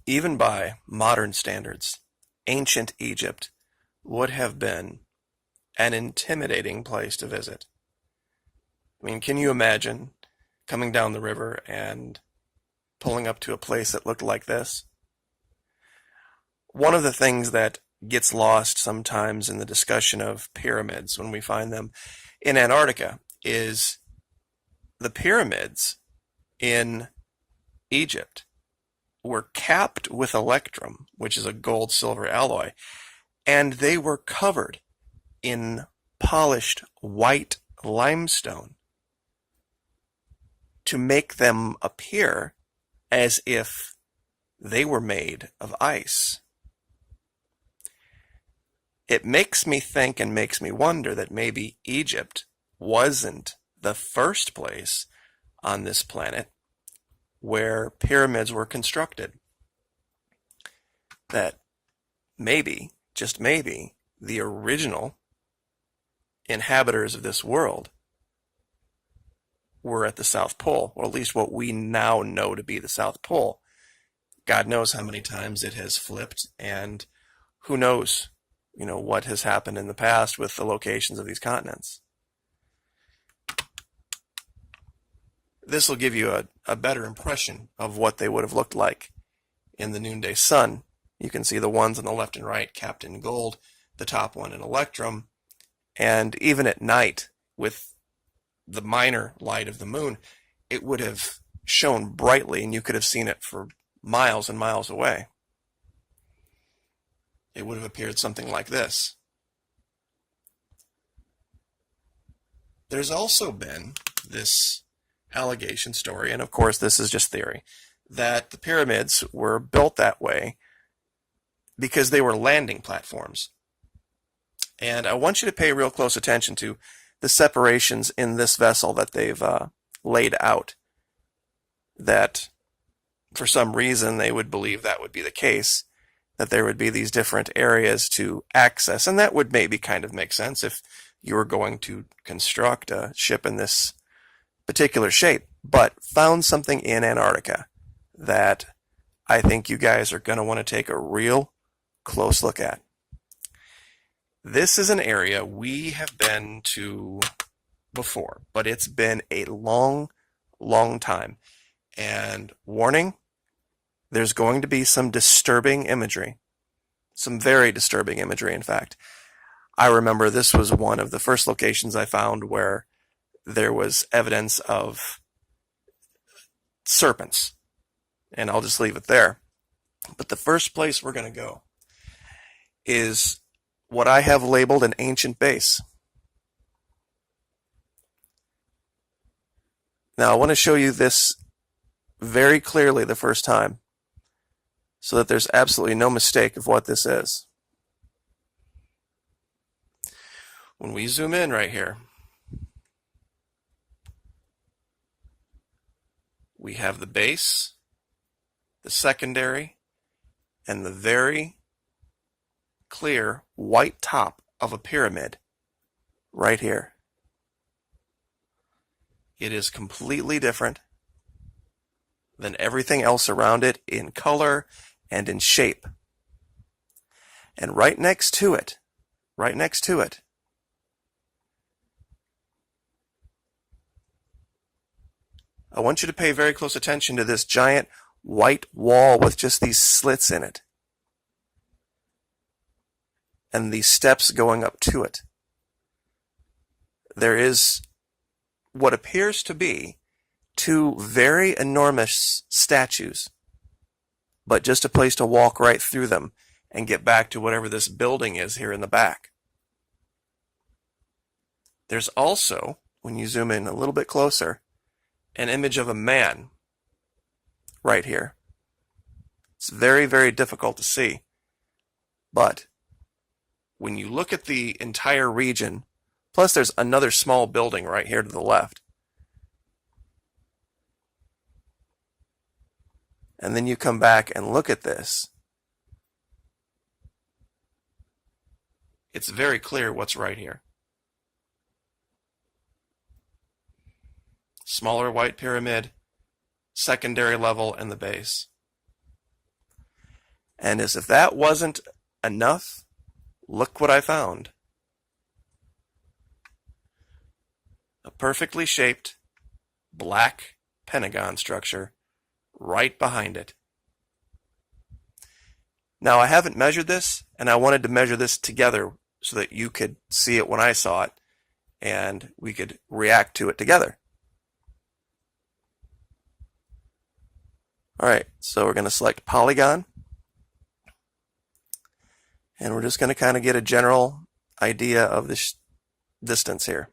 Even by modern standards, ancient Egypt would have been an intimidating place to visit. I mean, can you imagine coming down the river and pulling up to a place that looked like this? One of the things that gets lost sometimes in the discussion of pyramids when we find them in Antarctica is the pyramids in Egypt were capped with electrum, which is a gold-silver alloy, and they were covered in polished white limestone to make them appear as if they were made of ice. It makes me think and makes me wonder that maybe Egypt wasn't the first place on this planet where pyramids were constructed. That maybe, just maybe, the original inhabitants of this world were at the South Pole, or at least what we now know to be the South Pole. God knows how many times it has flipped, and who knows, what has happened in the past with the locations of these continents. This will give you a better impression of what they would have looked like in the noonday sun. You can see the ones on the left and right capped in gold, the top one in electrum, and even at night with the minor light of the moon, it would have shone brightly and you could have seen it for miles and miles away. It would have appeared something like this. There's also been this allegation story, and of course this is just theory, that the pyramids were built that way because they were landing platforms. And I want you to pay real close attention to the separations in this vessel that they've laid out. That for some reason they would believe that would be the case, that there would be these different areas to access, and that would maybe kind of make sense if you were going to construct a ship in this particular shape, but found something in Antarctica that I think you guys are going to want to take a real close look at. This is an area we have been to before, but it's been a long, long time. And warning, there's going to be some disturbing imagery. Some very disturbing imagery, in fact. I remember this was one of the first locations I found where there was evidence of serpents. And I'll just leave it there. But the first place we're going to go is what I have labeled an ancient base. Now I want to show you this very clearly the first time so that there's absolutely no mistake of what this is. When we zoom in right here, we have the base, the secondary, and the very clear white top of a pyramid right here. It is completely different than everything else around it in color and in shape. And right next to it, I want you to pay very close attention to this giant white wall with just these slits in it, and these steps going up to it. There is what appears to be two very enormous statues, but just a place to walk right through them and get back to whatever this building is here in the back. There's also, when you zoom in a little bit closer, an image of a man right here. It's very, very difficult to see, but when you look at the entire region, plus there's another small building right here to the left, and then you come back and look at this, it's very clear what's right here. Smaller white pyramid, secondary level, and the base. And as if that wasn't enough, look what I found. A perfectly shaped black pentagon structure right behind it. Now, I haven't measured this, and I wanted to measure this together so that you could see it when I saw it, and we could react to it together. All right, so we're going to select polygon, and we're just going to kind of get a general idea of this distance here.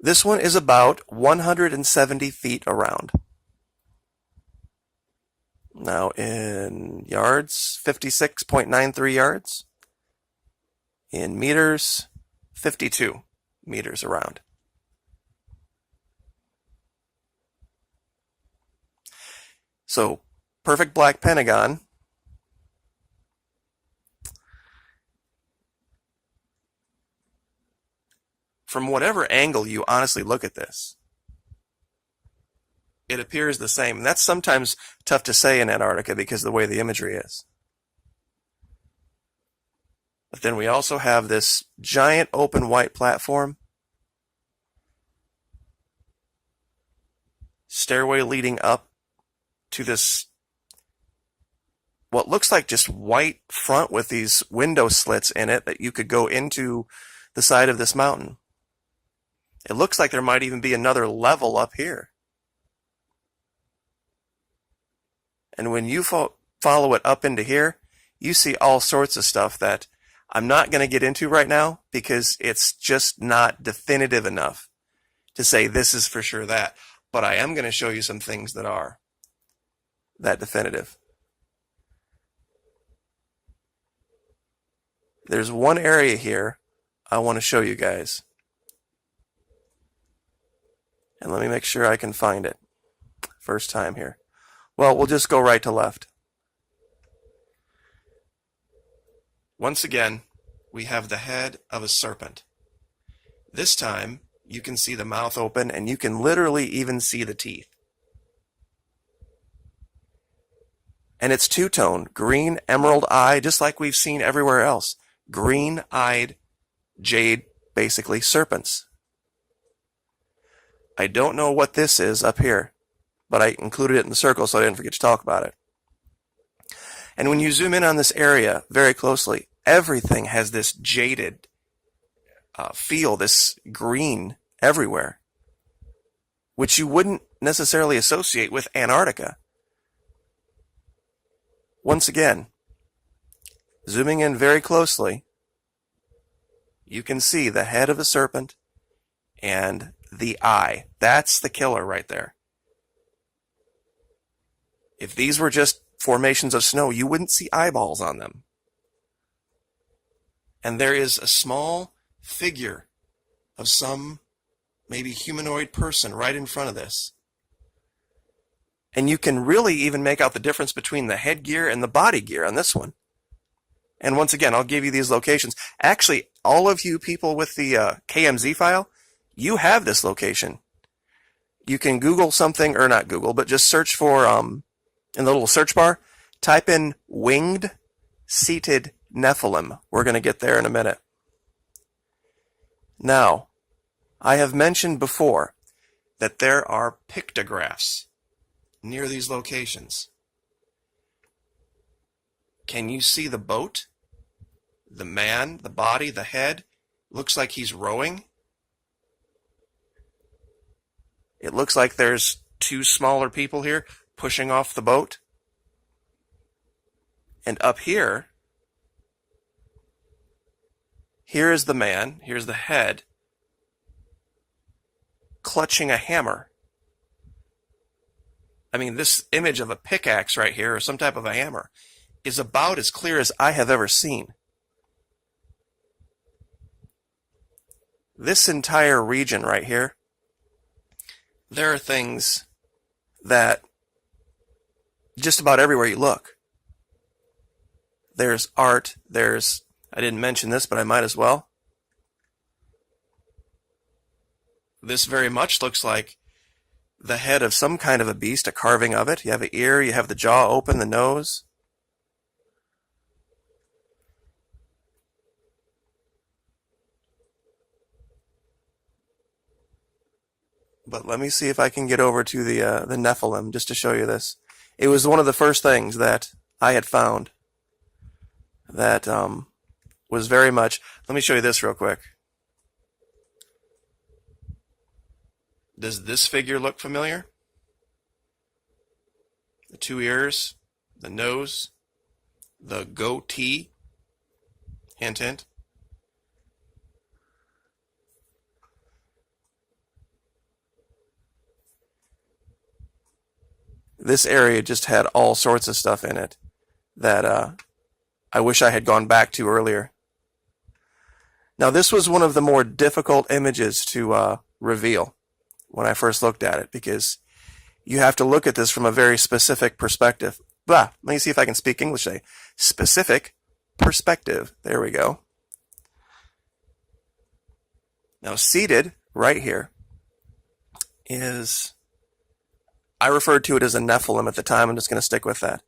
This one is about 170 feet around. Now in yards, 56.93 yards. In meters, 52 meters around. So, perfect black pentagon. From whatever angle you honestly look at this, it appears the same. And that's sometimes tough to say in Antarctica because of the way the imagery is. But then we also have this giant open white platform, stairway leading up to this, what looks like just white front with these window slits in it that you could go into the side of this mountain. It looks like there might even be another level up here. And when you follow it up into here, you see all sorts of stuff that I'm not going to get into right now because it's just not definitive enough to say this is for sure that. But I am going to show you some things that are that definitive. There's one area here I want to show you guys. And let me make sure I can find it. First time here. Well, we'll just go right to left. Once again, we have the head of a serpent. This time, you can see the mouth open, and you can literally even see the teeth. And it's two-tone, green, emerald eye, just like we've seen everywhere else. Green-eyed jade, basically, serpents. I don't know what this is up here, but I included it in the circle so I didn't forget to talk about it. And when you zoom in on this area very closely, everything has this jaded feel, this green everywhere, which you wouldn't necessarily associate with Antarctica. Once again, zooming in very closely, you can see the head of a serpent and the eye. That's the killer right there. If these were just formations of snow, you wouldn't see eyeballs on them. And there is a small figure of some maybe humanoid person right in front of this. And you can really even make out the difference between the headgear and the body gear on this one. And once again, I'll give you these locations. Actually, all of you people with the KMZ file, you have this location. You can Google something, or not Google, but just search for, in the little search bar, type in winged seated Nephilim. We're going to get there in a minute. Now, I have mentioned before that there are pictographs near these locations. Can you see the boat? The man, the body, the head? Looks like he's rowing. It looks like there's two smaller people here pushing off the boat. And up here, here is the man, here's the head, clutching a hammer. I mean, this image of a pickaxe right here, or some type of a hammer, is about as clear as I have ever seen. This entire region right here, there are things that just about everywhere you look. There's art, there's, I didn't mention this, but I might as well. This very much looks like the head of some kind of a beast, a carving of it. You have an ear, you have the jaw open, the nose. But let me see if I can get over to the Nephilim just to show you this. It was one of the first things that I had found that was very much... Let me show you this real quick. Does this figure look familiar? The two ears, the nose, the goatee. Hint, hint. This area just had all sorts of stuff in it that I wish I had gone back to earlier. Now, this was one of the more difficult images to reveal when I first looked at it, because you have to look at this from a very specific perspective. Let me see if I can speak English today. Specific perspective. There we go. Now, seated right here is... I referred to it as a Nephilim at the time. I'm just going to stick with that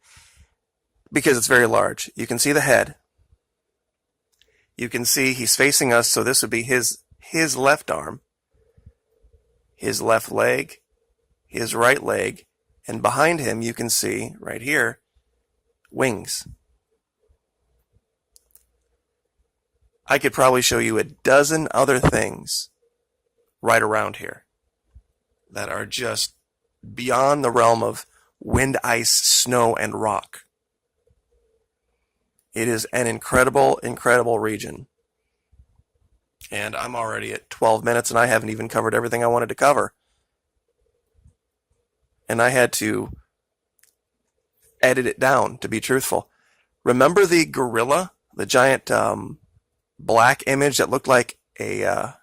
because it's very large. You can see the head. You can see he's facing us, so this would be his left arm, his left leg, his right leg, and behind him you can see, right here, wings. I could probably show you a dozen other things right around here that are just beyond the realm of wind, ice, snow, and rock. It is an incredible, incredible region. And I'm already at 12 minutes and I haven't even covered everything I wanted to cover. And I had to edit it down, to be truthful. Remember the gorilla, the giant black image that looked like a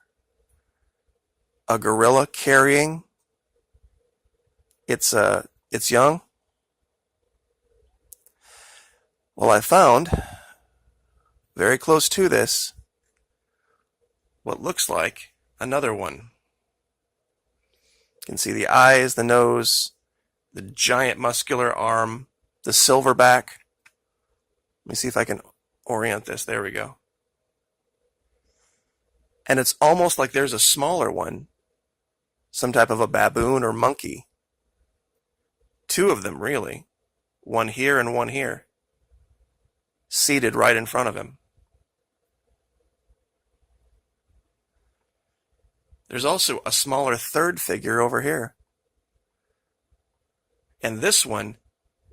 gorilla carrying its young? Well, I found very close to this what looks like another one. You can see the eyes, the nose, the giant muscular arm, the silverback. Let me see if I can orient this. There we go. And it's almost like there's a smaller one, some type of a baboon or monkey. Two of them, really. One here and one here. Seated right in front of him. There's also a smaller third figure over here. And this one,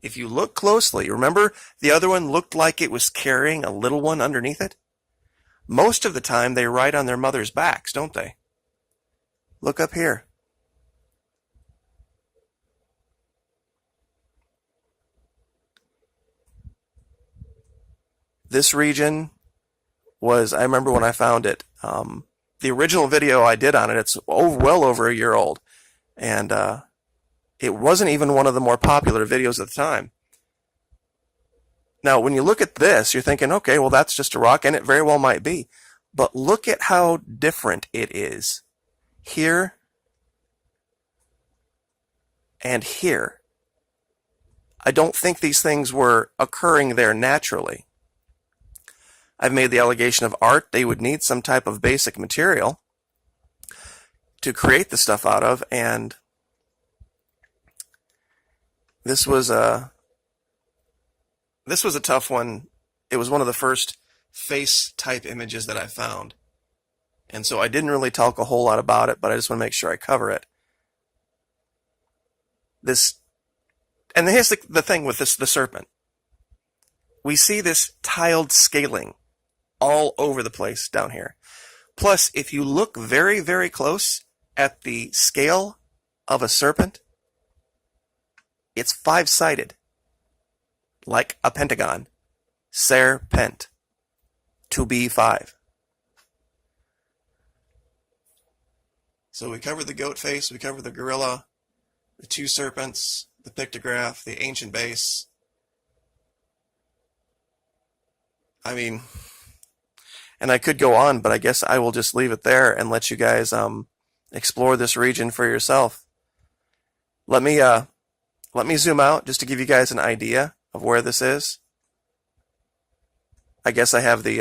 if you look closely, remember the other one looked like it was carrying a little one underneath it? Most of the time they ride on their mother's backs, don't they? Look up here. This region was, I remember when I found it, the original video I did on it, it's well over a year old. And it wasn't even one of the more popular videos at the time. Now, when you look at this, you're thinking, okay, well, that's just a rock, and it very well might be. But look at how different it is. Here and here. I don't think these things were occurring there naturally. I've made the allegation of art. They would need some type of basic material to create the stuff out of, and this was a tough one. It was one of the first face type images that I found, and so I didn't really talk a whole lot about it, but I just want to make sure I cover it. And here's the thing with this, the serpent. We see this tiled scaling all over the place down here. Plus, if you look very, very close at the scale of a serpent, it's five-sided, like a pentagon. Serpent. To be five. So we covered the goat face, we covered the gorilla, the two serpents, the pictograph, the ancient base. I mean, and I could go on, but I guess I will just leave it there and let you guys explore this region for yourself. Let me zoom out just to give you guys an idea of where this is. I guess I have the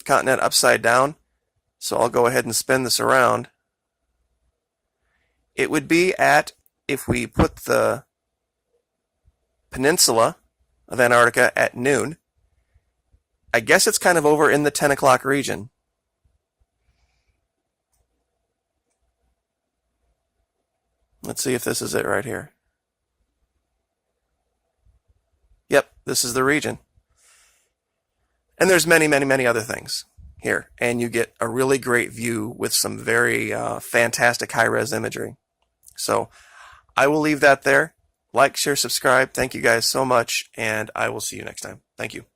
continent upside down, so I'll go ahead and spin this around. It would be at, if we put the peninsula of Antarctica at noon, I guess it's kind of over in the 10 o'clock region. Let's see if this is it right here. Yep, this is the region. And there's many, many, many other things here. And you get a really great view with some very fantastic high-res imagery. So I will leave that there. Like, share, subscribe. Thank you guys so much, and I will see you next time. Thank you.